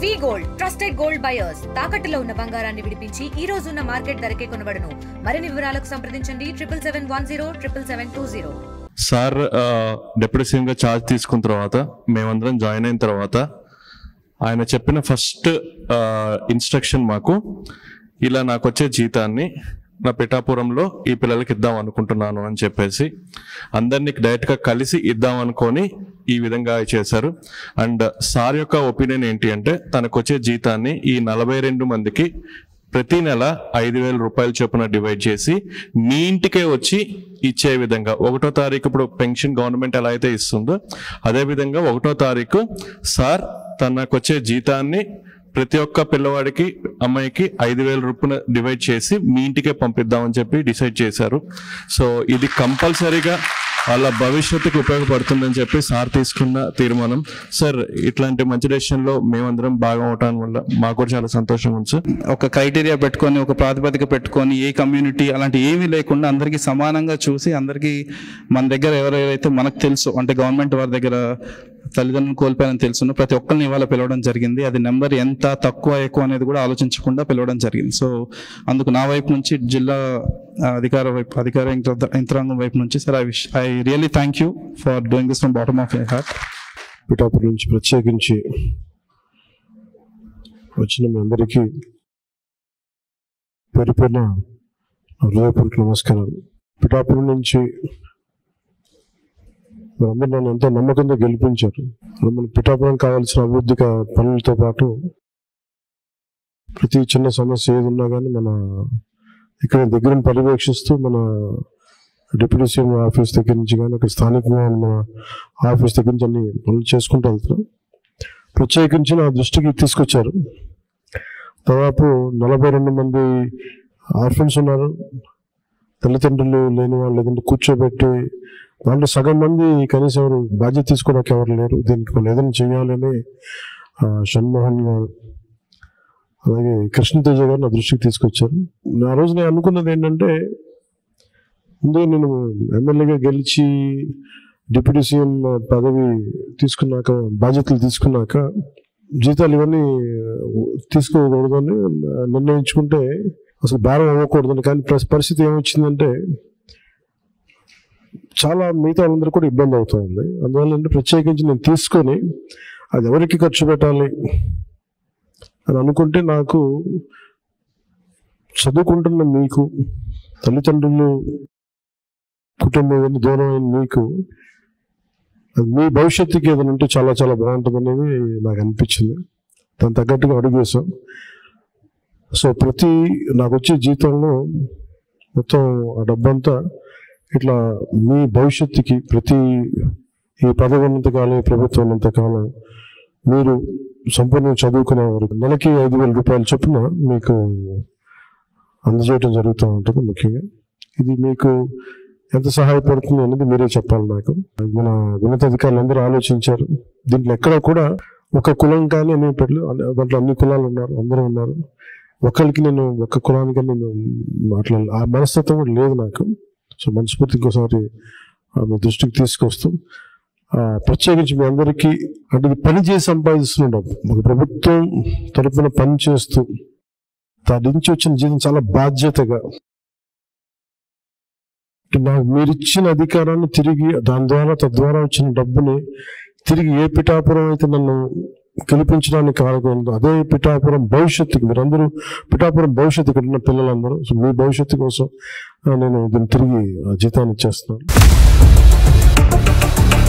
వి gold trusted gold buyers తాకట్టులో ఉన్న బంగారాన్ని విడిపించి ఈ రోజు ఉన్న మార్కెట్ ధరకే కొనబడును. మరిన్ని వివరాలకు సంప్రదించండి 77107720. సార్ డిప్యూటీ సీఎం గా ఛార్జ్ తీసుకున్న తర్వాత మేమందరం జాయిన్ అయిన తర్వాత ఆయన చెప్పిన ఫస్ట్ ఇన్స్ట్రక్షన్ మాకు ఇలా నాకు వచ్చే జీతాన్ని నా పిఠాపురంలో ఈ పిల్లలకి ఇద్దాం అనుకుంటున్నాను అని చెప్పేసి అందరినీ డైరెక్ట్గా కలిసి ఇద్దాం అనుకొని ఈ విధంగా చేశారు. అండ్ సార్ యొక్క ఒపీనియన్ ఏంటి అంటే తనకు వచ్చే జీతాన్ని ఈ 42 మందికి ప్రతి నెల 5,000 రూపాయల చొప్పున డివైడ్ చేసి మీ ఇంటికే వచ్చి ఇచ్చే విధంగా 1వ తారీఖు ఇప్పుడు పెన్షన్ గవర్నమెంట్ ఎలా అయితే ఇస్తుందో అదేవిధంగా 1వ తారీఖు సార్ తనకు వచ్చే జీతాన్ని ప్రతి ఒక్క పిల్లవాడికి అమ్మాయికి 5,000 రూపాయలు డివైడ్ చేసి మీ ఇంటికే పంపిద్దామని చెప్పి డిసైడ్ చేశారు. సో ఇది కంపల్సరీగా వాళ్ళ భవిష్యత్తుకు ఉపయోగపడుతుందని చెప్పి సార్ తీసుకున్న తీర్మానం. సార్ ఇట్లాంటి మంచి డెసిషన్లో మేమందరం భాగం అవటం వల్ల మాకు కూడా చాలా సంతోషంగా ఉంది సార్. ఒక క్రైటీరియా పెట్టుకొని ఒక ప్రాతిపదిక పెట్టుకొని ఏ కమ్యూనిటీ అలాంటి ఏమీ లేకుండా అందరికీ సమానంగా చూసి అందరికీ మన దగ్గర ఎవరైతే మనకు తెలుసు అంటే గవర్నమెంట్ వారి దగ్గర తల్లిదండ్రులను కోల్పోయారని తెలుసున్న ప్రతి ఒక్కరిని ఇవాళ పిలవడం జరిగింది. అది నెంబర్ ఎంత తక్కువ ఎక్కువ అనేది కూడా ఆలోచించకుండా పిలవడం జరిగింది. సో అందుకు నా వైపు నుంచి జిల్లా అధికార యంత్రాంగం వైపు నుంచి sir I really thank you for doing this from bottom of my heart. Pithapuram నుంచి ప్రత్యేకించి వచ్చిన మీ అందరికీ పేరు పేరున హృదయపూర్వక నమస్కారాలు. పిఠాపురం నుంచి మీరందరూ నన్ను ఎంతో నమ్మకంతో గెలిపించారు. మన పిఠాపురం కావాల్సిన అభివృద్ధి పనులతో పాటు ప్రతి చిన్న సమస్య ఏదున్నా కానీ మన ఇక్కడ దగ్గర పర్యవేక్షిస్తూ మన డిప్యూటీ సీఎం ఆఫీస్ దగ్గర నుంచి కానీ అక్కడ స్థానికంగా మన ఆఫీస్ దగ్గర నుంచి అన్ని పనులు చేసుకుంటూ వెళ్తున్నాం. ప్రత్యేకించి నా దృష్టికి తీసుకొచ్చారు. దాదాపు 42 మంది ఆర్ఫన్స్ ఉన్నారు, తల్లిదండ్రులు లేని వాళ్ళు లేదంటే కూర్చోబెట్టి దాంట్లో సగం మంది కనీసం ఎవరు బాధ్యత తీసుకోవడానికి ఎవరు లేరు. దీనికి మనం ఏదైనా చేయాలని షణ్మోహన్ గారు అలాగే కృష్ణతేజ గారు నా దృష్టికి తీసుకొచ్చారు. ఆ రోజు నేను అనుకున్నది ఏంటంటే ముందు నేను ఎమ్మెల్యేగా గెలిచి డిప్యూటీ సీఎం పదవి తీసుకున్నాక బాధ్యతలు తీసుకున్నాక జీతాలు ఇవన్నీ తీసుకోకూడదని నిర్ణయించుకుంటే అసలు భారం అవ్వకూడదని. కానీ పరిస్థితి ఏమొచ్చిందంటే చాలా మిగతా వాళ్ళందరూ కూడా ఇబ్బంది అవుతుంది. అందువల్ల అంటే ప్రత్యేకించి నేను తీసుకొని అది ఎవరికి ఖర్చు పెట్టాలి అని అనుకుంటే నాకు చదువుకుంటున్న మీకు తల్లిదండ్రులు కుటుంబం దూరమైన మీకు అది మీ భవిష్యత్తుకి ఏదైనా ఉంటే చాలా చాలా బాగుంటుంది అనేది నాకు అనిపించింది. దాని తగ్గట్టుగా అడుగు వేసాం. సో నాకు వచ్చే జీతంలో మొత్తం ఆ డబ్బంతా ఇట్లా మీ భవిష్యత్తుకి ఈ పదవి ఉన్నంతకాలం ఈ ప్రభుత్వం ఉన్నంతకాలం మీరు సంపూర్ణంగా చదువుకునే వరకు నెలకి 5,000 రూపాయల చొప్పున మీకు అందజేయడం జరుగుతూ ఉంటుంది. ముఖ్యంగా ఇది మీకు ఎంత సహాయపడుతుంది అనేది మీరే చెప్పాలి. నాకు మన ఉన్నతాధికారులు అందరూ ఆలోచించారు. దీంట్లో ఎక్కడ కూడా ఒక కులం కానీ అనే పెట్టలేదు. దాంట్లో అన్ని కులాలు ఉన్నారు, అందరూ ఉన్నారు. ఒకరికి నేను ఒక కులానికి నేను మాట్లాడాలి ఆ మనస్తత్వం కూడా లేదు నాకు. సో మనస్ఫూర్తి ఇంకోసారి మీ దృష్టికి తీసుకొస్తూ ప్రత్యేకించి మీ అందరికీ అంటే పని చేసి సంపాదిస్తున్నాం ఒక ప్రభుత్వం తరఫున పని చేస్తూ దాని నుంచి వచ్చిన జీతం చాలా బాధ్యతగా నాకు మీరిచ్చిన అధికారాన్ని తిరిగి తద్వారా వచ్చిన డబ్బుని తిరిగి ఏ పిఠాపురం అయితే నన్ను గెలిపించడానికి కారణం అదే పిఠాపురం భవిష్యత్తుకి మీరందరూ పిఠాపురం భవిష్యత్తు ఇక్కడ ఉన్న పిల్లలందరూ సో మీ భవిష్యత్తు కోసం నేను దీన్ని తిరిగి జీతాన్ని ఇచ్చేస్తున్నాను.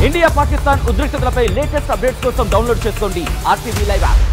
ఇండియా పాకిస్తాన్ ఉద్రిక్తతలపై లేటెస్ట్ అప్డేట్స్ కోసం డౌన్లోడ్ చేసుకోండి RTV లైవ్ యాప్.